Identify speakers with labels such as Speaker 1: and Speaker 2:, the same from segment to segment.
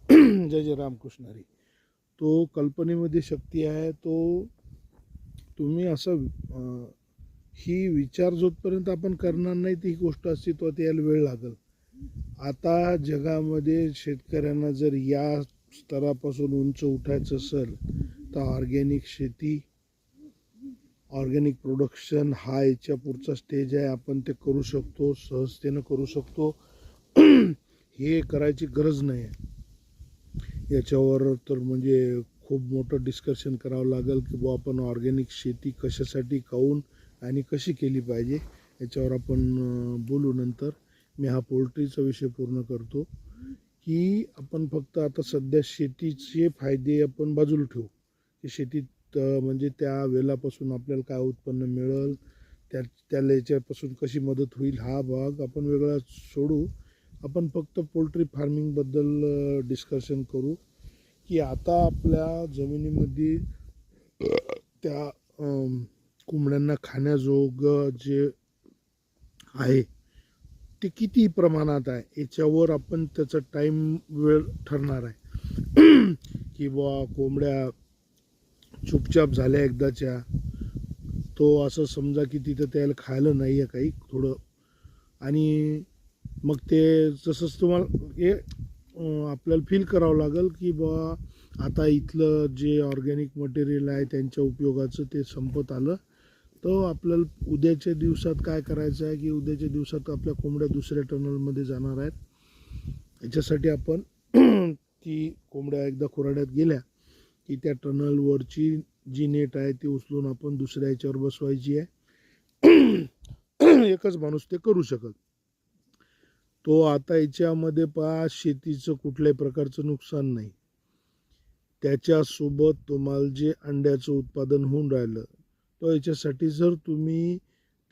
Speaker 1: जय जय रामकृष्ण हरी. तो कल्पनेमध्ये शक्ती आहे. तो तुम्ही असं ही विचार जोपर्यंत आपण करणार नाही ती गोष्ट अस्तित्वात यायला वेळ लागेल. आता जगामध्ये शेतकऱ्यांना जर या स्तरापासून उंच उठायचं असेल तर ऑर्गॅनिक शेती, ऑर्गॅनिक प्रोडक्शन हा याच्या पुढचा स्टेज आहे. आपण ते करू शकतो, सहजतेनं करू शकतो. हे करायची गरज नाही आहे. याच्यावर तर म्हणजे खूप मोठं डिस्कशन करावं लागेल की बुवा आपण ऑर्गॅनिक शेती कशासाठी, काऊन आणि कशी केली पाहिजे, याच्यावर आपण बोलू नंतर. मी हा पोल्ट्रीचा विषय पूर्ण करतो की आपण फक्त आता सध्या शेतीचे फायदे आपण बाजूला ठेवू की शेतीत म्हणजे त्या वेलापासून आपल्याला काय उत्पन्न मिळेल, त्याला याच्यापासून कशी मदत होईल हा भाग आपण वेगळा सोडू. आपण फक्त पोल्ट्री फार्मिंगबद्दल डिस्कशन करू की आता आपल्या जमिनीमध्ये त्या कोंबड्यांना खाण्याजोगं जे आहे ते किती प्रमाणात आहे याच्यावर आपण त्याचा टाईम वेळ ठरणार आहे. की बुवा कोंबड्या चुपचाप झाल्या एकदाच्या, तो असं समजा की तिथं त्याला खायला नाही आहे काही थोडं, आणि मग ते जसंच तुम्हाला हे आपल्याला फील करावं लागेल की बुवा आता इथलं जे ऑर्गॅनिक मटेरियल आहे त्यांच्या उपयोगाचं ते संपत आलं. तर आपल्याला उद्याच्या दिवसात काय करायचं आहे की उद्याच्या दिवसात आपल्या कोंबड्या दुसऱ्या टनलमध्ये जाणार आहेत. याच्यासाठी आपण ती कोंबड्या एकदा खुराड्यात गेल्या की त्या टनलवरची जी नेट आहे ती उचलून आपण दुसऱ्या याच्यावर बसवायची आहे. एकच माणूस ते करू शकत. तो आता याच्यामध्ये पहा शेतीचं कुठल्याही प्रकारचं नुकसान नाही. त्याच्यासोबत तुम्हाला जे अंड्याचं उत्पादन होऊन राहिलं तो याच्यासाठी जर तुम्ही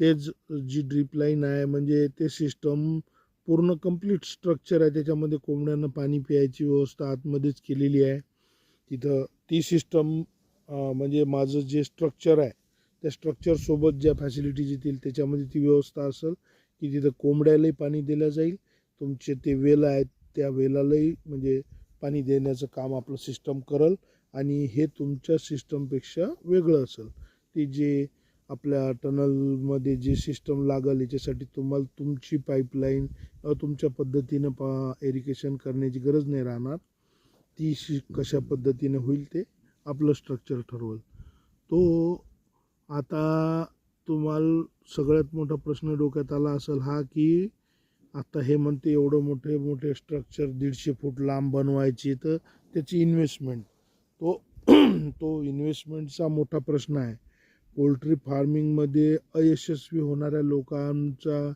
Speaker 1: तेच जी ड्रीप लाईन आहे म्हणजे ते सिस्टम पूर्ण कंप्लीट स्ट्रक्चर आहे, त्याच्यामध्ये कोंबड्यांना पाणी प्यायची व्यवस्था आतमध्येच केलेली आहे. तिथं ती सिस्टम म्हणजे माझं जे स्ट्रक्चर आहे त्या स्ट्रक्चरसोबत ज्या फॅसिलिटीज येतील त्याच्यामध्ये ती व्यवस्था असेल की तिथं कोंबड्यालाही पाणी दिलं जाईल, तुमचे ते वेल आहेत त्या वेलालाही म्हणजे पाणी देण्याचं काम आपलं सिस्टम करेल. आणि हे तुमच्या सिस्टमपेक्षा वेगळं असेल. ते जे आपल्या टनलमध्ये जे सिस्टम लागेल याच्यासाठी तुम्हाला तुमची पाईपलाईन तुमच्या पद्धतीनं इरिगेशन करण्याची गरज नाही राहणार. ती कशा पद्धतीने होईल ते आपलं स्ट्रक्चर ठरवेल. तो आता तुम्हाला सगळ्यात मोठा प्रश्न डोक्यात आला असेल हा की आता हे म्हणते एवढं मोठे मोठे स्ट्रक्चर 150 फूट लांब बनवायची तर त्याची इन्व्हेस्टमेंट, तो तो इन्व्हेस्टमेंटचा मोठा प्रश्न आहे. पोल्ट्री फार्मिंगमध्ये अयशस्वी होणाऱ्या लोकांचा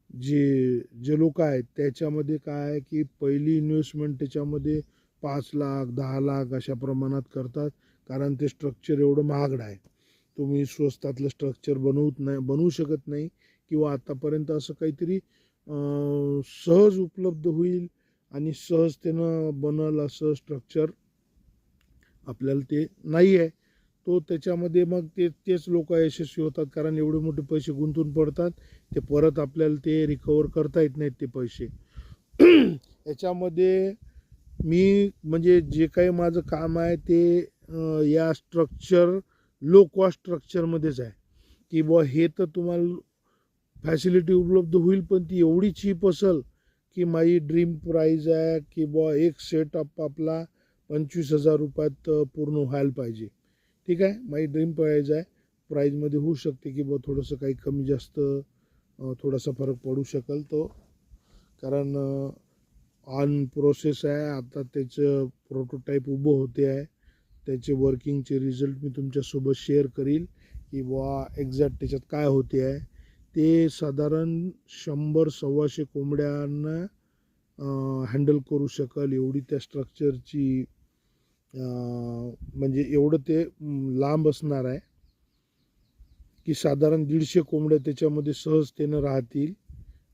Speaker 1: जे लोक आहेत त्याच्यामध्ये काय आहे की पहिली इन्व्हेस्टमेंट त्याच्यामध्ये 5 लाख 10 लाख अशा प्रमाणात करतात, कारण ते स्ट्रक्चर एवढं महागडं आहे. तुम्ही स्वस्तातलं स्ट्रक्चर बनवू शकत नाही किंवा आतापर्यंत असं काहीतरी सहज उपलब्ध होईल आणि सहजतेनं बनल असं स्ट्रक्चर आपल्याला ते नाही आहे. तो त्याच्यामध्ये मग तेच लोक यशस्वी होतात, कारण एवढे मोठे पैसे गुंतून पडतात, ते परत आपल्याला ते रिकवर करता येत नाहीत ते पैसे. याच्यामध्ये मी म्हणजे जे काही माझं काम आहे ते या स्ट्रक्चर लो कॉस्ट स्ट्रक्चरमध्येच आहे की बुवा हे तर तुम्हाला फॅसिलिटी उपलब्ध होईल पण ती एवढी चीप असेल की माझी ड्रीम प्राईज आहे की बुवा एक सेटअप आपला 25,000 रुपयात पूर्ण व्हायला पाहिजे. ठीक आहे, माझी ड्रीम प्राईज आहे. प्राईजमध्ये होऊ शकते की बुवा थोडंसं काही कमी जास्त थोडासा फरक पडू शकेल तो, कारण ऑन प्रोसेस आहे. आता त्याचं प्रोटोटाईप उभं होते आहे, त्याचे वर्किंगचे रिझल्ट मी तुमच्यासोबत शेअर करील की बुवा एक्झॅक्ट त्याच्यात काय होते आहे. ते साधारण 100-125 कोंबड्यांना हँडल करू शकेल एवढी त्या स्ट्रक्चरची म्हणजे एवढं ते लांब असणार आहे की साधारण 150 कोंबड्या त्याच्यामध्ये सहजतेनं राहतील.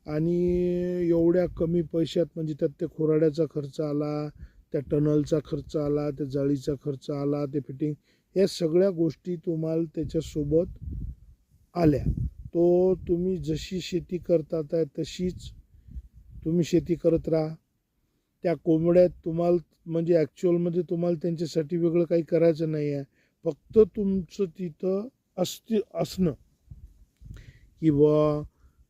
Speaker 1: आणि एवढ्या कमी पैशात म्हणजे त्यात त्या खुराड्याचा खर्च आला, त्या टनलचा खर्च आला, त्या जाळीचा खर्च आला, ते फिटिंग, या सगळ्या गोष्टी तुम्हाला त्याच्यासोबत आल्या. तो तुम्ही जशी शेती करतात आहे तशीच तुम्ही शेती करत राहा. त्या कोंबड्यात तुम्हाला म्हणजे ॲक्च्युअलमध्ये तुम्हाला त्यांच्यासाठी वेगळं काही करायचं नाही आहे. फक्त तुमचं तिथं असणं, की बुवा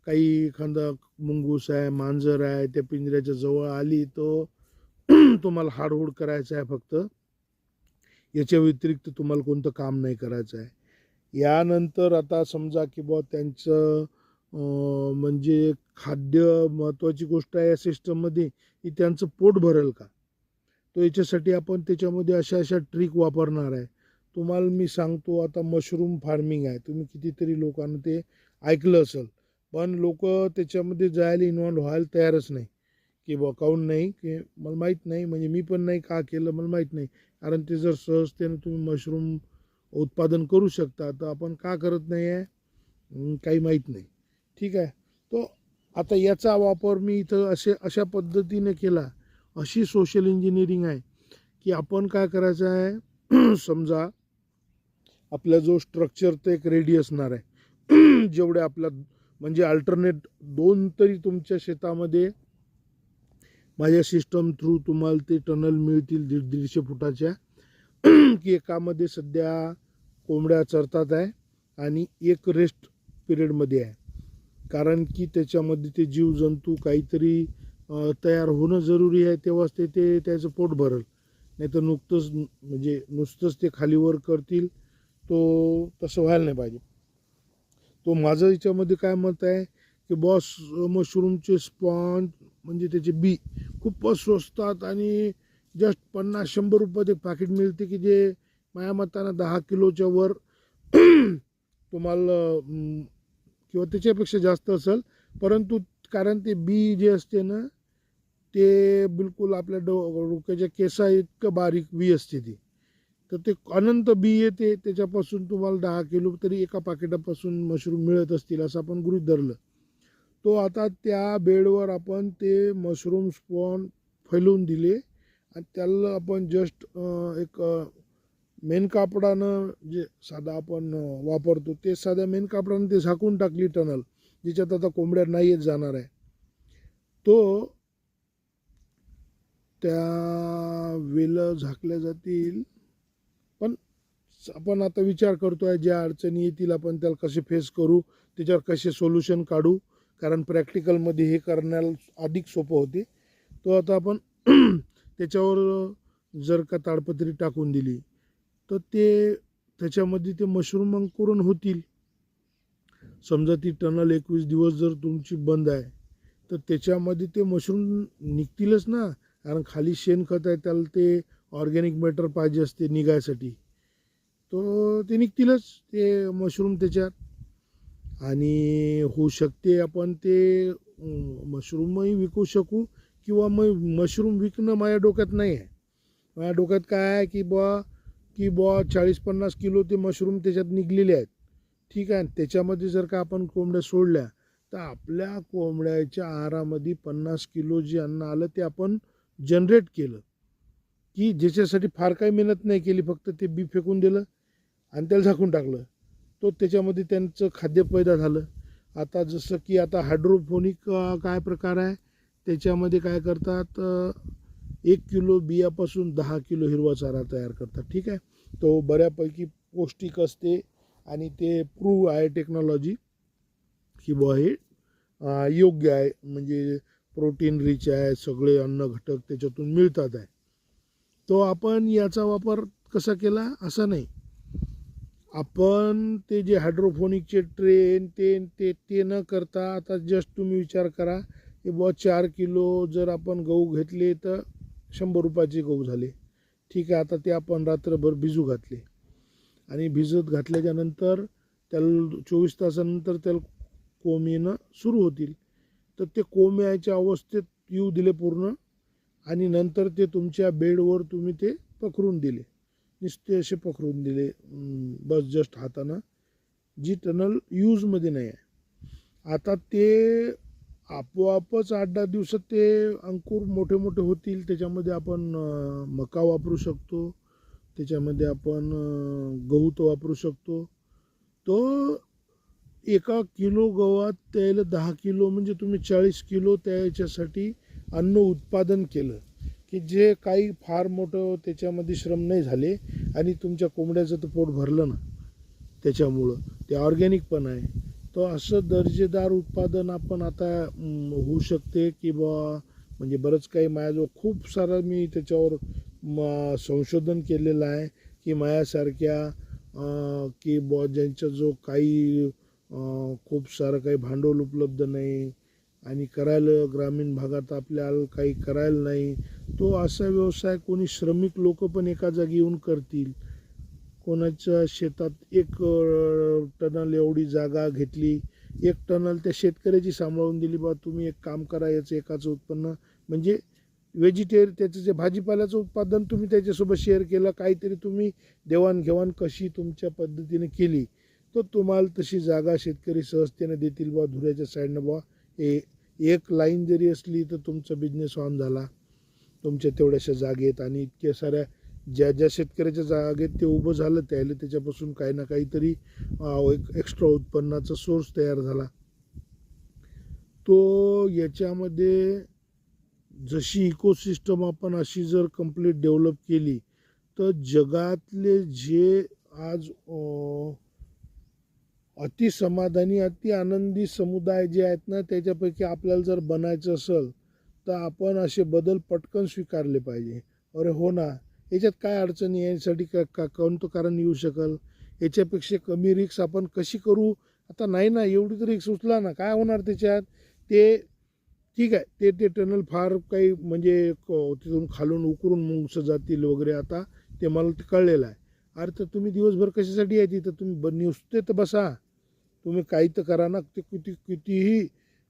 Speaker 1: काही एखादा मुंगूस आहे, मांजर आहे, त्या पिंजऱ्याच्या जवळ आली तो तुम्हाला हाडहूड करायचं आहे फक्त. याच्या व्यतिरिक्त तुम्हाला कोणतं काम नाही करायचं आहे. यानंतर आता समजा की बुवा त्यांचं म्हणजे खाद्य महत्त्वाची गोष्ट आहे या सिस्टममध्ये, की त्यांचं पोट भरेल का. तो याच्यासाठी आपण त्याच्यामध्ये अशा ट्रिक वापरणार आहे. तुम्हाला मी सांगतो, आता मशरूम फार्मिंग आहे, तुम्ही कितीतरी लोकांना ते ऐकलं असेल, पण लोक त्याच्यामध्ये जायला इन्व्हॉल्व व्हायला तयारच नाही. की बुवा काहून नाही, की मला माहीत नाही, म्हणजे मी पण नाही का केलं मला माहीत नाही. कारण ते जर सहजतेने तुम्ही मशरूम उत्पादन करू शकता, तर आपण का करत नाही आहे काही माहीत नाही. ठीक आहे. तो आता याचा वापर मी इथं अशा पद्धतीने केला. अशी सोशल इंजिनिअरिंग आहे की आपण काय करायचं आहे समजा आपला जो स्ट्रक्चर तर एक रेडी असणार आहे जेवढे आपल्या म्हणजे अल्टरनेट 2 तरी तुमच्या शेतामध्ये माझ्या सिस्टम थ्रू तुम्हाला ते टनल मिळतील 150 फुटाच्या की एकामध्ये सध्या कोंबड्या चरतात आहे आणि एक रेस्ट पिरियडमध्ये आहे. कारण की त्याच्यामध्ये ते जीवजंतू काहीतरी तयार होणं जरुरी आहे, तेव्हाच ते त्याचं पोट भरेल. नाही तर नुसतंच ते खालीवर करतील, तो तसं व्हायला नाही पाहिजे. तो माझं याच्यामध्ये काय मत आहे की बॉस मशरूमचे स्पॉन्ज म्हणजे त्याचे बी खूपच स्वस्तात आणि जस्ट 50-100 रुपयात एक पॅकेट मिळते, की जे माझ्या मतानं 10 किलोच्या वर तुम्हाला किंवा त्याच्यापेक्षा जास्त असेल. परंतु कारण ते बी जे असते ना, ते बिलकुल आपल्या डोक्याच्या केसा इतकं बारीक बी असते ती. तर ते अनंत बी येते, त्याच्यापासून तुम्हाला 10 किलो तरी एका पाकिटापासून मशरूम मिळत असतील असं आपण गृहीत धरलं. तो आता त्या बेडवर आपण ते मशरूम स्पॉन फैलवून दिले आणि त्याला आपण जस्ट एक मेन कापडानं जे साधा आपण वापरतो ते साध्या मेन कापडानं ते झाकून टाकली टनल, ज्याच्यात आता कोंबड्या नाहीच जाणार आहे. तो त्या वेलं झाकल्या जातील. पण आपण आता विचार करतोय ज्या अडचणी येतील आपण त्याला कसे फेस करू, त्याच्यावर कसे सोल्युशन काढू. कारण प्रॅक्टिकलमध्ये हे करण्याला अधिक सोपं होते. तो आता आपण त्याच्यावर जर का ताडपत्री टाकून दिली तर त्याच्यामध्ये ते मशरूम अंकुरण होतील. समजा ती टनल 21 दिवस जर तुमची बंद आहे तर त्याच्यामध्ये ते मशरूम निघतीलच ना. कारण खाली शेणखत आहे, त्याला ते ऑर्गॅनिक मॅटर पाहिजे असते निघायसाठी, तो ते निघतीलच ते मशरूम त्याच्यात. आणि होऊ शकते आपण ते मशरूमही विकू शकू किंवा मग मशरूम विकणं माझ्या डोक्यात नाही आहे. माझ्या डोक्यात काय आहे की बुवा 40-50 किलो ते मशरूम त्याच्यात निघलेले आहेत. ठीक आहे. त्याच्यामध्ये जर का आपण कोंबड्या सोडल्या तर आपल्या कोंबड्याच्या आहारामध्ये 50 किलो जे अन्न आलं ते आपण जनरेट केलं, की ज्याच्यासाठी फार काही मेहनत नाही केली, फक्त ते बी फेकून दिलं आणि त्याला झाकून टाकलं, तो त्याच्यामध्ये त्यांचं खाद्य पैदा झालं. आता जसं की आता हायड्रोपोनिक काय प्रकार आहे, त्याच्यामध्ये काय करतात 1 किलो बियापासून 10 किलो हिरवा चारा तयार करतात. ठीक आहे. तो बऱ्यापैकी पौष्टिक असते आणि ते प्रूव्ह आहे टेक्नॉलॉजी की बुवा हे योग्य आहे, म्हणजे प्रोटीन रिच आहे, सगळे अन्न घटक त्याच्यातून मिळतात आहे. तो आपण याचा वापर कसा केला असा नाही. आपण ते जे हायड्रोपोनिकचे ट्रेन ते न करता आता जस्ट तुम्ही विचार करा की बुवा 4 किलो जर आपण गहू घेतले तर 100 रुपयाचे गहू झाले. ठीक आहे. आता ते आपण रात्रभर भिजू घातले आणि भिजत घातल्याच्या नंतर त्याला 24 तासानंतर त्याला कोंब येणं सुरू होतील. तर ते कोंब यायच्या अवस्थेत येऊ दिले पूर्ण आणि नंतर ते तुमच्या बेडवर तुम्ही ते पखरून दिले, नुसते असे पखरून दिले बस जस्ट हातानं, जी टनल यूजमध्ये नाही आहे. आता ते आपोआपच 8-10 दिवसात ते अंकुर मोठे मोठे होतील. त्याच्यामध्ये आपण मका वापरू शकतो, त्याच्यामध्ये आपण गहू तो वापरू शकतो. तो 1 किलो गव्हात त्याला 10 किलो म्हणजे तुम्ही 40 किलो त्याच्यासाठी अन्न उत्पादन केलं. की जे काही फार मोठं त्याच्यामध्ये श्रम नाही झाले आणि तुमच्या कोंबड्याचं तर पोट भरलं ना त्याच्यामुळं, ते ऑर्गॅनिक पण आहे. तर असं दर्जेदार उत्पादन आपण आता होऊ शकते की बा, म्हणजे बरंच काही माझ्याजवळ खूप सारं मी त्याच्यावर संशोधन केलेलं आहे की माझ्यासारख्या की बा ज्यांच्या जो काही खूप सारं काही भांडवल उपलब्ध नाही आणि करायला ग्रामीण भागात आपल्याला काही करायला नाही, तो असा व्यवसाय कोणी श्रमिक लोक पण एका जागी येऊन करतील. कोणाच्या शेतात एक टनल एवढी जागा घेतली, एक टनल त्या शेतकऱ्याची सांभाळून दिली, बा तुम्ही एक काम करा, याचं एकाचं उत्पन्न म्हणजे त्याचं जे भाजीपाल्याचं उत्पादन तुम्ही त्याच्यासोबत शेअर केलं, काहीतरी तुम्ही देवाणघेवाण कशी तुमच्या पद्धतीने केली, तर तुम्हाला तशी जागा शेतकरी सहजतेने देतील. बा धुऱ्याच्या साईडनं बा एक लाईन जरी असली तर तुमचा बिझनेस ऑन झाला तुमच्या तेवढ्याशा जागेत. आणि इतक्या साऱ्या ज्या शेतकऱ्याच्या जागेत ते उभं झालं त्याला त्याच्यापासून काही ना काहीतरी एक एक्स्ट्रा उत्पन्नाचा सोर्स तयार झाला. तो याच्यामध्ये जशी इकोसिस्टम आपण अशी जर कंप्लीट डेव्हलप केली तर जगातले जे आज अतिसमाधानी अति आनंदी समुदाय जे आहेत ना, त्याच्यापैकी आपल्याला जर बनायचं असेल तर आपण असे बदल पटकन स्वीकारले पाहिजे. अरे हो ना, याच्यात काय अडचणी आहे, यासाठी कोणतं कारण येऊ शकल, याच्यापेक्षा कमी रिक्स आपण कशी करू. आता नाही ना, एवढी तर रिक्स उचला ना, काय होणार त्याच्यात. ते ठीक आहे, ते टनल फार काही म्हणजे तिथून खालून उकरून मुंगसं जातील वगैरे, आता ते मला ते कळलेलं आहे. अरे तर तुम्ही दिवसभर कशासाठी आहे तिथं, तुम्ही नुसते तर बसा, तुम्ही काही तर करा ना. ते कितीही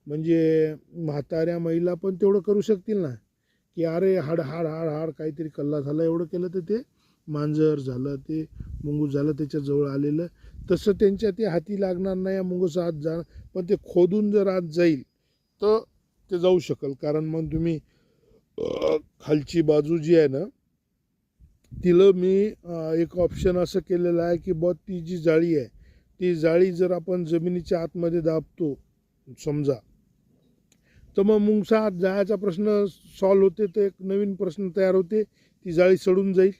Speaker 1: म्हणजे म्हाताऱ्या महिला पण तेवढं करू शकतील ना, की अरे हाड हाड हाड हाड काहीतरी कल्ला झाला, एवढं केलं तर ते मांजर झालं, ते मुंगूस झालं त्याच्याजवळ आलेलं, तसं त्यांच्या ते हाती लागणार नाही. मुंगूस आत जा, पण ते खोदून जर आत जाईल तर ते जाऊ शकल. कारण मग तुम्ही खालची बाजू जी आहे ना, तिला मी एक ऑप्शन असं केलेलं आहे की बा ती जी जाळी आहे, ती जाळी जर आपण जमिनीच्या आतमध्ये दाबतो समजा, तर मग मुंगसा आत जायचा प्रश्न सॉल्व होते. तर एक नवीन प्रश्न तयार होते, ती जाळी सडून जाईल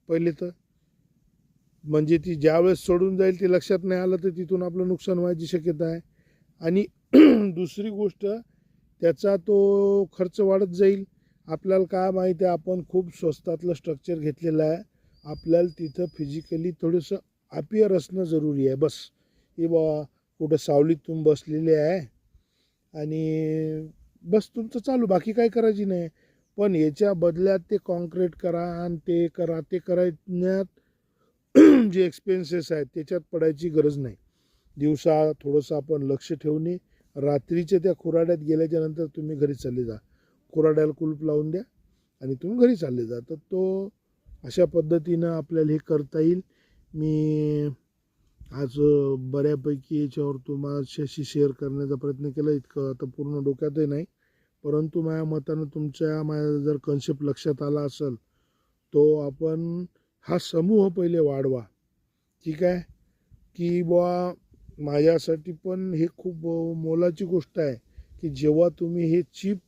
Speaker 1: पहिले तर, म्हणजे ती ज्यावेळेस सडून जाईल ते लक्षात नाही आलं तर तिथून आपलं नुकसान व्हायची शक्यता आहे. आणि दुसरी गोष्ट, त्याचा तो खर्च वाढत जाईल. आपल्याला काय माहिती आहे, आपण खूप स्वस्तातलं स्ट्रक्चर घेतलेलं आहे, आपल्याला तिथं फिजिकली थोडंसं अपियर असणं जरुरी आहे बस. की बा कुठं सावलीत तुम्ही बसलेले आहे आणि बस तुमचं चालू, बाकी काय करायची नाही. पण याच्या बदल्यात ते कॉन्क्रीट करा आणि ते करा, ते करण्यात जे एक्सपेन्सेस आहेत त्याच्यात पडायची गरज नाही. दिवसा थोडंसं आपण लक्ष ठेवणे, रात्रीच्या त्या खुराड्यात गेल्याच्या नंतर तुम्ही घरी चालले जा, खुराड्याला कुलूप लावून द्या आणि तुम्ही घरी चालले जा. तर तो अशा पद्धतीनं आपल्याला हे करता येईल. मी आज बऱ्यापैकी याच्यावर तुम्हाशी शेअर करण्याचा प्रयत्न केला, इतकं आता पूर्ण डोक्यातही नाही, परंतु माझ्या मतानं माझ्या जर कन्सेप्ट लक्षात आला असेल तो आपण हा समूह पहिले वाढवा. ठीक आहे, की बुवा माझ्यासाठी पण हे खूप मोलाची गोष्ट आहे की जेव्हा तुम्ही हे चीप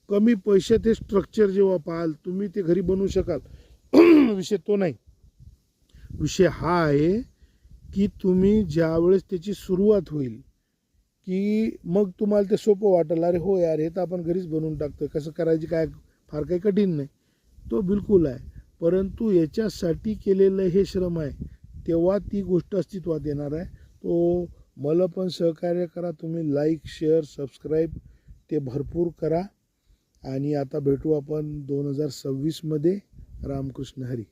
Speaker 1: कमी पैशात हे स्ट्रक्चर जेव्हा पाहाल तुम्ही ते घरी बनवू शकाल. विषय तो नाही, विषय हा आहे की तुम्ही ज्यावेळेस त्याची सुरुवात होईल की मग तुम्हाला ते सोपं वाटेल. अरे हो यार, हे तर आपण घरीच बनवून टाकतो, कसं करायची, काय फार काही कठीण नाही. तो बिलकुल आहे, परंतु याच्यासाठी केलेलं हे श्रम आहे, तेव्हा ती गोष्ट अस्तित्वात येणार आहे. तो मला पण सहकार्य करा, तुम्ही लाईक शेअर सबस्क्राईब ते भरपूर करा. आणि आता भेटू आपण 2026 मध्ये. रामकृष्ण हरी.